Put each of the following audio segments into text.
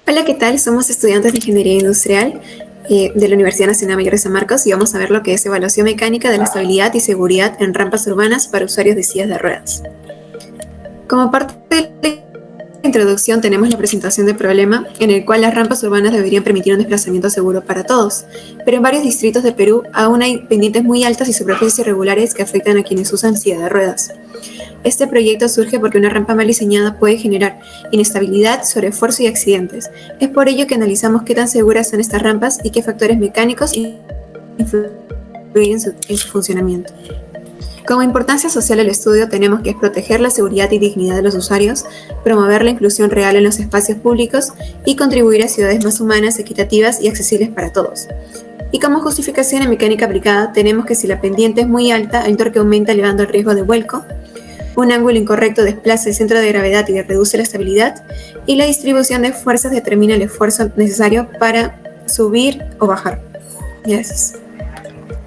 Hola, ¿qué tal? Somos estudiantes de Ingeniería Industrial de la Universidad Nacional Mayor de San Marcos y vamos a ver lo que es evaluación mecánica de la estabilidad y seguridad en rampas urbanas para usuarios de sillas de ruedas. Como parte de la introducción tenemos la presentación del problema en el cual las rampas urbanas deberían permitir un desplazamiento seguro para todos, pero en varios distritos de Perú aún hay pendientes muy altas y superficies irregulares que afectan a quienes usan silla de ruedas. Este proyecto surge porque una rampa mal diseñada puede generar inestabilidad, sobreesfuerzo y accidentes. Es por ello que analizamos qué tan seguras son estas rampas y qué factores mecánicos influyen en su funcionamiento. Como importancia social del estudio tenemos que proteger la seguridad y dignidad de los usuarios, promover la inclusión real en los espacios públicos y contribuir a ciudades más humanas, equitativas y accesibles para todos. Y como justificación en mecánica aplicada tenemos que si la pendiente es muy alta, el torque aumenta elevando el riesgo de vuelco, un ángulo incorrecto desplaza el centro de gravedad y reduce la estabilidad, y la distribución de fuerzas determina el esfuerzo necesario para subir o bajar. Gracias.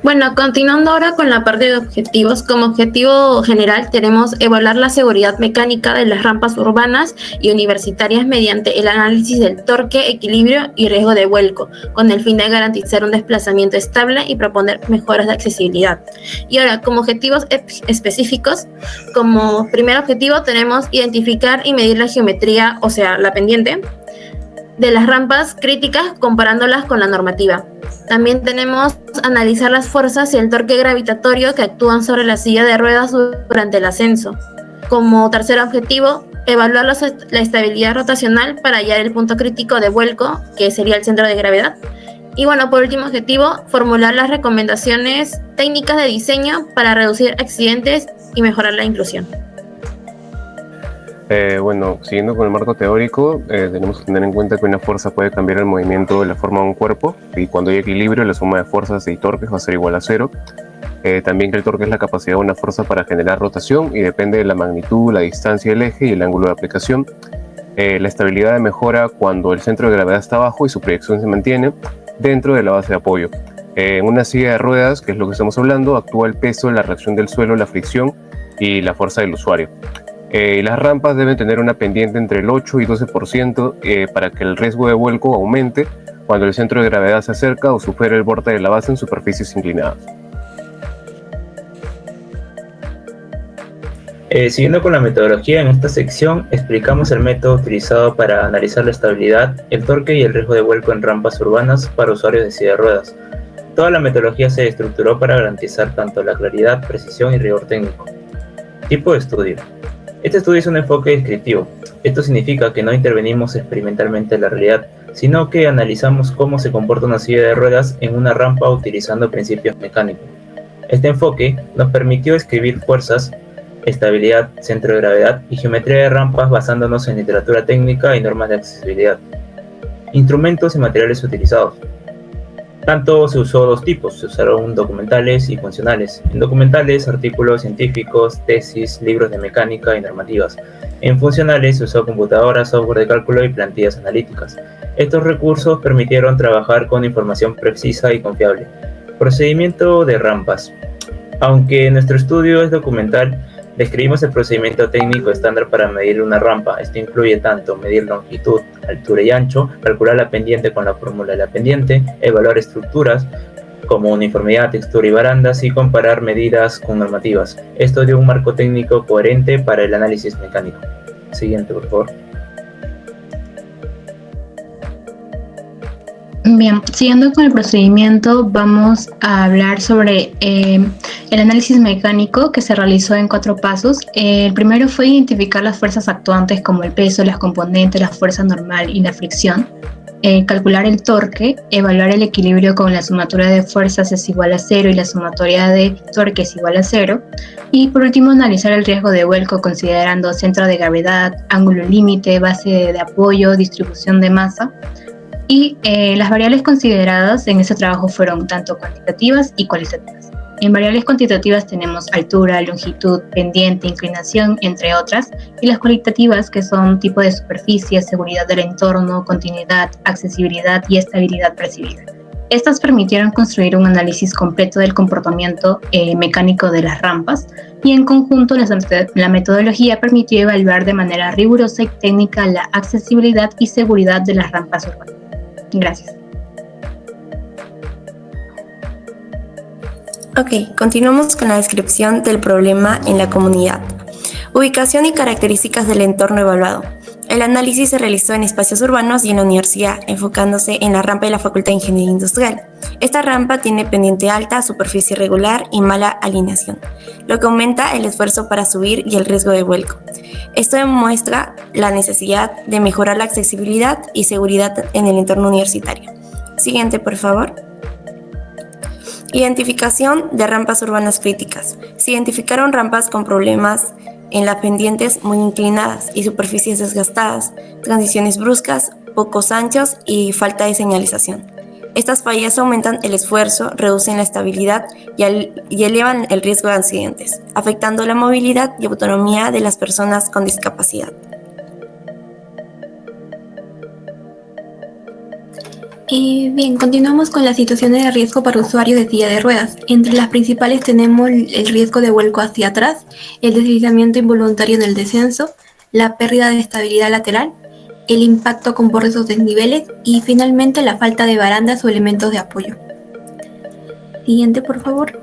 Bueno, continuando ahora con la parte de objetivos, como objetivo general tenemos evaluar la seguridad mecánica de las rampas urbanas y universitarias mediante el análisis del torque, equilibrio y riesgo de vuelco, con el fin de garantizar un desplazamiento estable y proponer mejoras de accesibilidad. Y ahora, como objetivos específicos, como primer objetivo tenemos identificar y medir la geometría, o sea, la pendiente, de las rampas críticas comparándolas con la normativa. También tenemos analizar las fuerzas y el torque gravitatorio que actúan sobre la silla de ruedas durante el ascenso. Como tercer objetivo, evaluar la estabilidad rotacional para hallar el punto crítico de vuelco, que sería el centro de gravedad. Y bueno, por último objetivo, formular las recomendaciones técnicas de diseño para reducir accidentes y mejorar la inclusión. Siguiendo con el marco teórico, tenemos que tener en cuenta que una fuerza puede cambiar el movimiento de la forma de un cuerpo, y cuando hay equilibrio la suma de fuerzas y torques va a ser igual a cero. También que el torque es la capacidad de una fuerza para generar rotación y depende de la magnitud, la distancia del eje y el ángulo de aplicación. La estabilidad mejora cuando el centro de gravedad está abajo y su proyección se mantiene dentro de la base de apoyo. En una silla de ruedas, que es lo que estamos hablando, actúa el peso, la reacción del suelo, la fricción y la fuerza del usuario. Las rampas deben tener una pendiente entre el 8 y 12% para que el riesgo de vuelco aumente cuando el centro de gravedad se acerca o supera el borde de la base en superficies inclinadas. Siguiendo con la metodología, en esta sección explicamos el método utilizado para analizar la estabilidad, el torque y el riesgo de vuelco en rampas urbanas para usuarios de silla de ruedas. Toda la metodología se estructuró para garantizar tanto la claridad, precisión y rigor técnico. Tipo de estudio. Este estudio es un enfoque descriptivo. Esto significa que no intervenimos experimentalmente en la realidad, sino que analizamos cómo se comporta una silla de ruedas en una rampa utilizando principios mecánicos. Este enfoque nos permitió escribir fuerzas, estabilidad, centro de gravedad y geometría de rampas basándonos en literatura técnica y normas de accesibilidad. Instrumentos y materiales utilizados. Tanto se usó dos tipos, se usaron documentales y funcionales. En documentales, artículos científicos, tesis, libros de mecánica y normativas. En funcionales se usó computadoras, software de cálculo y plantillas analíticas. Estos recursos permitieron trabajar con información precisa y confiable. Procedimiento de rampas. Aunque nuestro estudio es documental, describimos el procedimiento técnico estándar para medir una rampa. Esto incluye tanto medir longitud, altura y ancho, calcular la pendiente con la fórmula de la pendiente, evaluar estructuras como uniformidad, textura y barandas y comparar medidas con normativas. Esto dio un marco técnico coherente para el análisis mecánico. Siguiente, por favor. Bien, siguiendo con el procedimiento, vamos a hablar sobre el análisis mecánico que se realizó en 4 pasos. El primero fue identificar las fuerzas actuantes como el peso, las componentes, la fuerza normal y la fricción. Calcular el torque, evaluar el equilibrio con la sumatoria de fuerzas es igual a 0 y la sumatoria de torque es igual a 0. Y por último, analizar el riesgo de vuelco considerando centro de gravedad, ángulo límite, base de apoyo, distribución de masa. Y las variables consideradas en ese trabajo fueron tanto cuantitativas y cualitativas. En variables cuantitativas tenemos altura, longitud, pendiente, inclinación, entre otras, y las cualitativas que son tipo de superficie, seguridad del entorno, continuidad, accesibilidad y estabilidad percibida. Estas permitieron construir un análisis completo del comportamiento mecánico de las rampas y en conjunto la metodología permitió evaluar de manera rigurosa y técnica la accesibilidad y seguridad de las rampas urbanas. Gracias. Ok, continuamos con la descripción del problema en la comunidad. Ubicación y características del entorno evaluado. El análisis se realizó en espacios urbanos y en la universidad, enfocándose en la rampa de la Facultad de Ingeniería Industrial. Esta rampa tiene pendiente alta, superficie irregular y mala alineación, lo que aumenta el esfuerzo para subir y el riesgo de vuelco. Esto demuestra la necesidad de mejorar la accesibilidad y seguridad en el entorno universitario. Siguiente, por favor. Identificación de rampas urbanas críticas. Se identificaron rampas con problemas en las pendientes muy inclinadas y superficies desgastadas, transiciones bruscas, pocos anchos y falta de señalización. Estas fallas aumentan el esfuerzo, reducen la estabilidad y elevan el riesgo de accidentes, afectando la movilidad y autonomía de las personas con discapacidad. Bien, continuamos con las situaciones de riesgo para usuarios de silla de ruedas. Entre las principales tenemos el riesgo de vuelco hacia atrás, el deslizamiento involuntario en el descenso, la pérdida de estabilidad lateral, el impacto con bordes o desniveles y finalmente la falta de barandas o elementos de apoyo. Siguiente, por favor.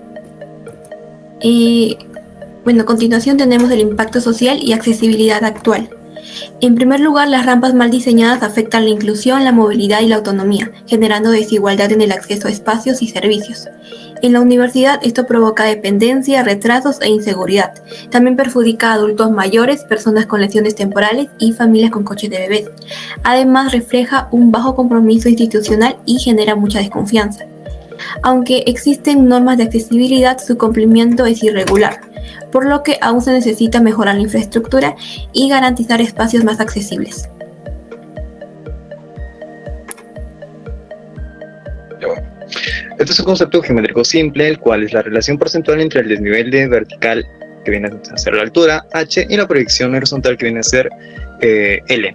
A continuación tenemos el impacto social y accesibilidad actual. En primer lugar, las rampas mal diseñadas afectan la inclusión, la movilidad y la autonomía, generando desigualdad en el acceso a espacios y servicios. En la universidad, esto provoca dependencia, retrasos e inseguridad. También perjudica a adultos mayores, personas con lesiones temporales y familias con coches de bebés. Además, refleja un bajo compromiso institucional y genera mucha desconfianza. Aunque existen normas de accesibilidad, su cumplimiento es irregular, por lo que aún se necesita mejorar la infraestructura y garantizar espacios más accesibles. Este es un concepto geométrico simple, el cual es la relación porcentual entre el desnivel de vertical, que viene a ser la altura, h, y la proyección horizontal, que viene a ser L.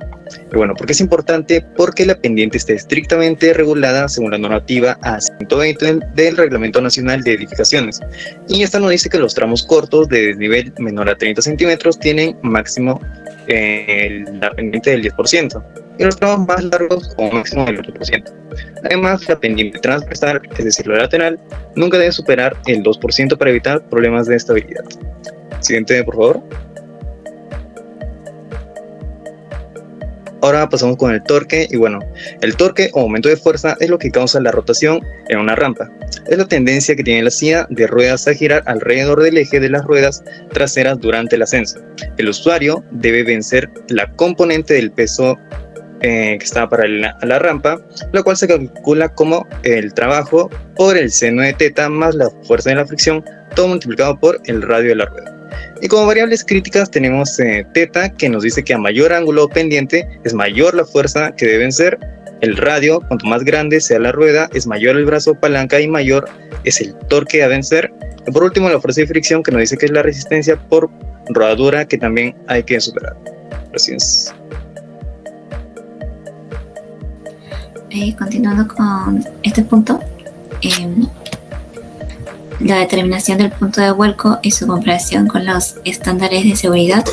Y bueno, ¿por qué es importante? Porque la pendiente está estrictamente regulada según la normativa A120 del Reglamento Nacional de Edificaciones. Y esta nos dice que los tramos cortos de desnivel menor a 30 centímetros tienen máximo la pendiente del 10%, y los tramos más largos con máximo del 8%. Además, la pendiente transversal, es decir, la lateral, nunca debe superar el 2% para evitar problemas de estabilidad. Siguiente, por favor. Ahora pasamos con el torque, y bueno, el torque o aumento de fuerza es lo que causa la rotación en una rampa. Es la tendencia que tiene la silla de ruedas a girar alrededor del eje de las ruedas traseras durante el ascenso. El usuario debe vencer la componente del peso que está paralela a la rampa, la cual se calcula como el trabajo por el seno de teta más la fuerza de la fricción, todo multiplicado por el radio de la rueda. Y como variables críticas tenemos teta, que nos dice que a mayor ángulo pendiente es mayor la fuerza que debe vencer. El radio, cuanto más grande sea la rueda, es mayor el brazo palanca y mayor es el torque a vencer. Y por último, la fuerza de fricción, que nos dice que es la resistencia por rodadura, que también hay que superar. Gracias. Continuando con este punto, la determinación del punto de vuelco y su comparación con los estándares de seguridad.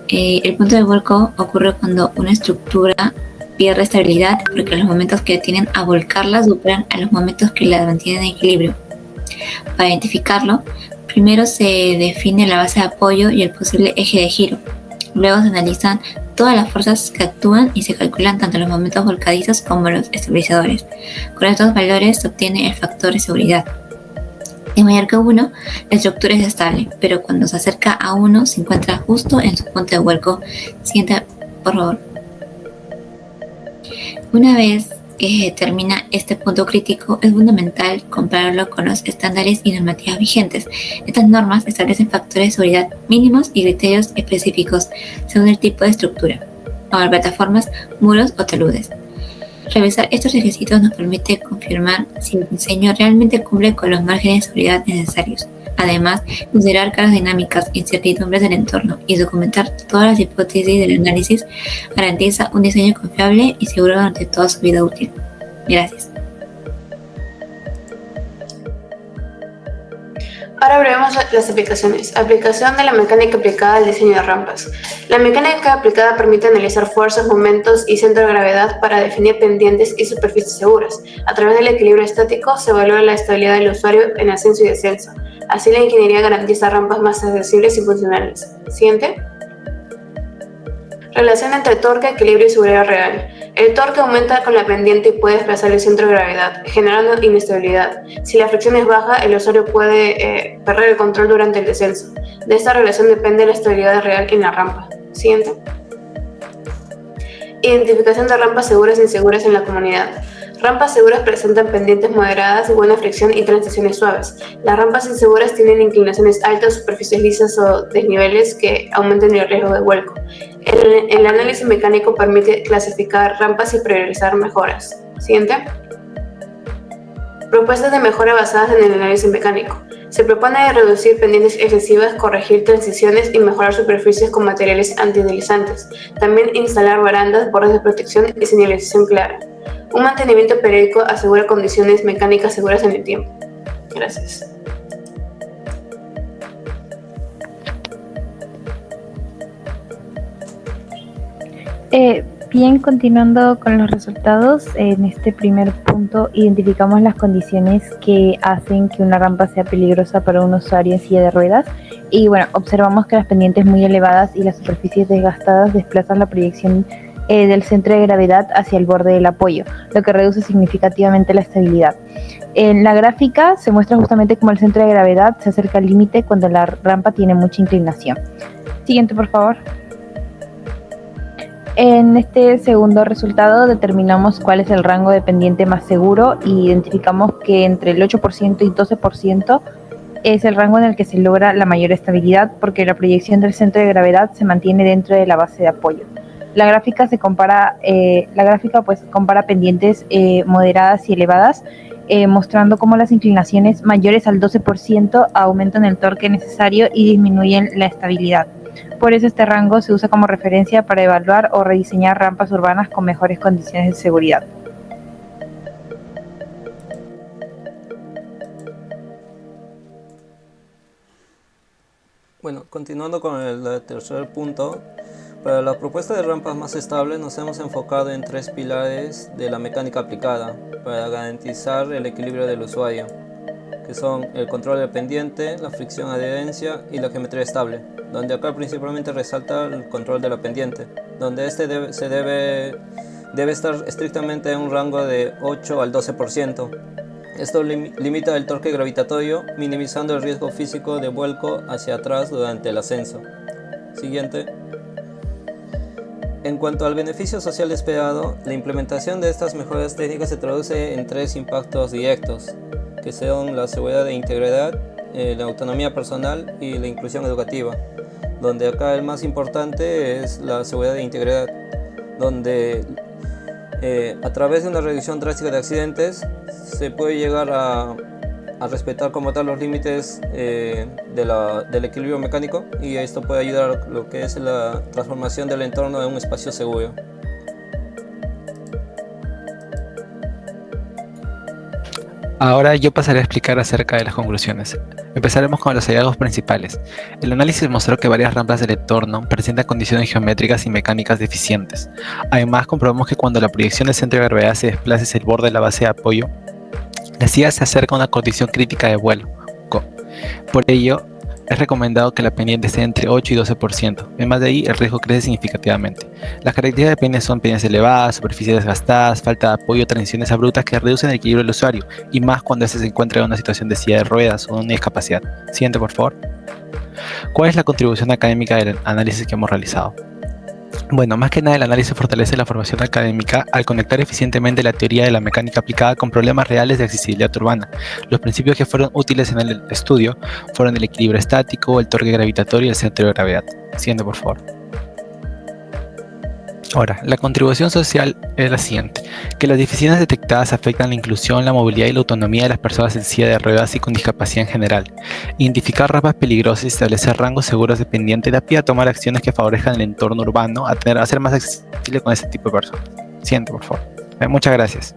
El punto de vuelco ocurre cuando una estructura pierde estabilidad porque los momentos que tienden a volcarla superan a los momentos que la mantienen en equilibrio. Para identificarlo, primero se define la base de apoyo y el posible eje de giro. Luego se analizan todas las fuerzas que actúan y se calculan tanto los momentos volcadizos como los estabilizadores. Con estos valores se obtiene el factor de seguridad. Si es mayor que 1, la estructura es estable, pero cuando se acerca a 1 se encuentra justo en su punto de vuelco. Siguiente, por favor. Una vez que se determina este punto crítico, es fundamental compararlo con los estándares y normativas vigentes. Estas normas establecen factores de seguridad mínimos y criterios específicos según el tipo de estructura, como plataformas, muros o taludes. Revisar estos requisitos nos permite confirmar si el diseño realmente cumple con los márgenes de seguridad necesarios. Además, considerar cargas dinámicas, incertidumbres del entorno y documentar todas las hipótesis del análisis garantiza un diseño confiable y seguro durante toda su vida útil. Gracias. Ahora veremos las aplicaciones. Aplicación de la mecánica aplicada al diseño de rampas. La mecánica aplicada permite analizar fuerzas, momentos y centro de gravedad para definir pendientes y superficies seguras. A través del equilibrio estático se evalúa la estabilidad del usuario en ascenso y descenso. Así la ingeniería garantiza rampas más accesibles y funcionales. Siguiente. Relación entre torque, equilibrio y seguridad real. El torque aumenta con la pendiente y puede desplazar el centro de gravedad, generando inestabilidad. Si la fricción es baja, el usuario puede perder el control durante el descenso. De esta relación depende la estabilidad real en la rampa. Siguiente. Identificación de rampas seguras e inseguras en la comunidad. Rampas seguras presentan pendientes moderadas, buena fricción y transiciones suaves. Las rampas inseguras tienen inclinaciones altas, superficies lisas o desniveles que aumentan el riesgo de vuelco. El análisis mecánico permite clasificar rampas y priorizar mejoras. Siguiente. Propuestas de mejora basadas en el análisis mecánico. Se propone reducir pendientes excesivas, corregir transiciones y mejorar superficies con materiales antideslizantes. También instalar barandas, bordes de protección y señalización clara. Un mantenimiento periódico asegura condiciones mecánicas seguras en el tiempo. Gracias. Bien, continuando con los resultados, en este primer punto identificamos las condiciones que hacen que una rampa sea peligrosa para un usuario en silla de ruedas y bueno, observamos que las pendientes muy elevadas y las superficies desgastadas desplazan la proyección del centro de gravedad hacia el borde del apoyo, lo que reduce significativamente la estabilidad. En la gráfica se muestra justamente cómo el centro de gravedad se acerca al límite cuando la rampa tiene mucha inclinación. Siguiente, por favor. En este segundo resultado determinamos cuál es el rango de pendiente más seguro y identificamos que entre el 8% y 12% es el rango en el que se logra la mayor estabilidad porque la proyección del centro de gravedad se mantiene dentro de la base de apoyo. La gráfica compara pendientes moderadas y elevadas, mostrando cómo las inclinaciones mayores al 12% aumentan el torque necesario y disminuyen la estabilidad. Por eso este rango se usa como referencia para evaluar o rediseñar rampas urbanas con mejores condiciones de seguridad. Bueno, continuando con el tercer punto, para la propuesta de rampas más estables nos hemos enfocado en tres pilares de la mecánica aplicada para garantizar el equilibrio del usuario, que son el control del pendiente, la fricción adherencia y la geometría estable, donde acá principalmente resalta el control de la pendiente, donde debe estar estrictamente en un rango de 8 al 12%. Esto limita el torque gravitatorio, minimizando el riesgo físico de vuelco hacia atrás durante el ascenso. Siguiente. En cuanto al beneficio social esperado, la implementación de estas mejoras técnicas se traduce en tres impactos directos, que son la seguridad e integridad, la autonomía personal y la inclusión educativa, donde acá el más importante es la seguridad e integridad, donde a través de una reducción drástica de accidentes se puede llegar a respetar como tal los límites del equilibrio mecánico, y esto puede ayudar a lo que es la transformación del entorno en un espacio seguro. Ahora yo pasaré a explicar acerca de las conclusiones. Empezaremos con los hallazgos principales. El análisis mostró que varias rampas del entorno presentan condiciones geométricas y mecánicas deficientes. Además, comprobamos que cuando la proyección del centro de gravedad se desplaza hacia el borde de la base de apoyo, la silla se acerca a una condición crítica de vuelo. Por ello, es recomendado que la pendiente esté entre 8 y 12%. Además de ahí, el riesgo crece significativamente. Las características de pendientes son pendientes elevadas, superficies desgastadas, falta de apoyo, transiciones abruptas que reducen el equilibrio del usuario, y más cuando éste se encuentra en una situación de silla de ruedas o una discapacidad. Siguiente, por favor. ¿Cuál es la contribución académica del análisis que hemos realizado? Bueno, más que nada el análisis fortalece la formación académica al conectar eficientemente la teoría de la mecánica aplicada con problemas reales de accesibilidad urbana. Los principios que fueron útiles en el estudio fueron el equilibrio estático, el torque gravitatorio y el centro de gravedad. Siguiente, por favor. Ahora, la contribución social es la siguiente: que las deficiencias detectadas afectan la inclusión, la movilidad y la autonomía de las personas en silla de ruedas y con discapacidad en general. Identificar rampas peligrosas y establecer rangos seguros de pendiente da pie a tomar acciones que favorezcan el entorno urbano a ser más accesible con este tipo de personas. Siguiente, por favor. Muchas gracias.